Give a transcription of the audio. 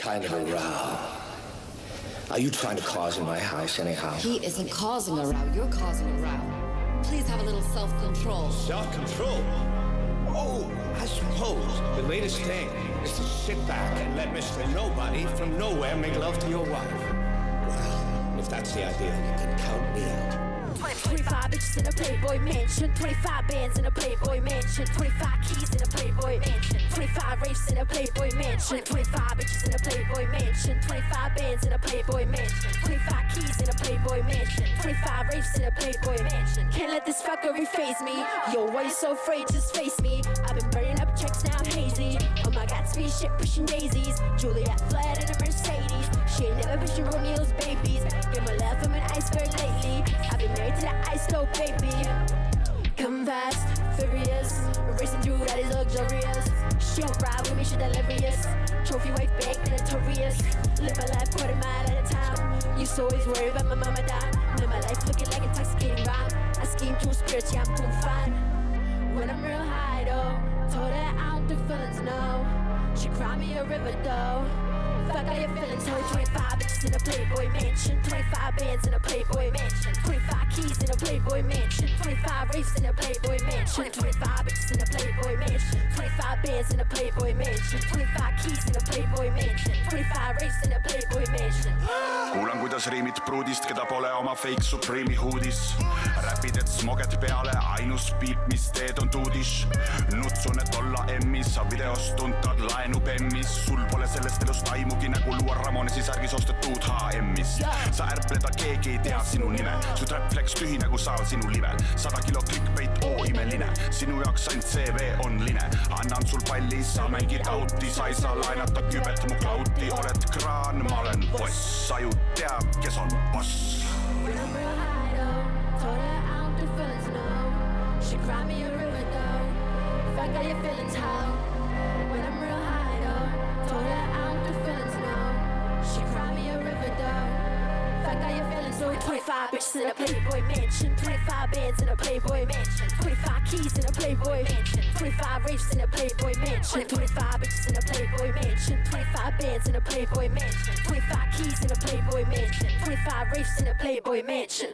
kind of a row. Are you trying to cause in my house anyhow? He isn't causing a row, you're causing a row. Please have a little self-control. Self-control? Oh, I suppose the latest thing is to sit back and let Mr. Nobody from nowhere make love to your wife. Well, if that's the idea, you can count me out. 25 bitches in a Playboy mansion, 25 bands in a Playboy mansion, 25 keys in a Playboy mansion, 25 rapes in a Playboy mansion, 25 bitches in a Playboy mansion, 25 bands in a Playboy mansion, 25 keys in a Playboy mansion, 25 rapes in a Playboy mansion. Can't let this fuckery faze me. Yo, why you so afraid? Just face me. I've been burning up checks now, hazy. Oh my God, speed shit pushing daisies. Juliet fled in a Mercedes. She ain't never been Romeo's babies. Give my love from an iceberg lately. I've been married to the ice flow, baby. Come fast, furious, racing through that is luxurious. She don't ride with me, she delirious. Trophy wife baked and notorious. Live my life quarter mile at a time. Used to always worry about my mama dying. Live my life looking like intoxicating rhyme. I scheme too spiritual, yeah, I'm doing fine. When I'm real high though, told her I don't do feelings, no. She cried me a river though. Fuck all your feelings, only 25 bitches in a Playboy mansion, 25 bands in a Playboy mansion, 25 keys in a Playboy mansion, 25 rapes in a Playboy mansion, 25 bitches in a Playboy mansion, 25 bands in a Playboy mansion, 25 keys in a Playboy mansion, 25 rapes in a Playboy mansion. kuulan kuidas riimid pruudist, keda pole oma fake Supreme'i huudis. Räpid, et smoged peale, ainus piip, mis teed on tuudis. Nutsun, et olla emmis, sa videost tuntad laenu bemmis. Sul pole sellest elust aimugi, nagu luua Ramonesi särgis ostetud HM-ist. Sa ärpleda, keegi ei tea sinu nime. Su trap-flex tühi nagu saal sinu livel. 100 kilo clickbait, oo imeline. Sinu jaoks ainult CV on line. Annan sul palli, sa mängid auti. Sa ei saa laenata kübet mu klauti. Oled kraan, ma olen boss. Sa ju teab, kes on boss. When I'm real high though, told her I don't do feelings, no. She cried me a river though. Fuck all your feelings, how? When I'm real high though, told her I don't do feelings, no. She cried me a river though. Fuck all your feelings, so 25 bitches in a Playboy mansion, 25 bands in a Playboy mansion, 25 keys in a Playboy mansion, 25 rapes in a Playboy mansion, 25 bitches in a Playboy mansion, 25 bands in a Playboy mansion, 25 keys in a Playboy mansion, 25 rapes in a Playboy mansion.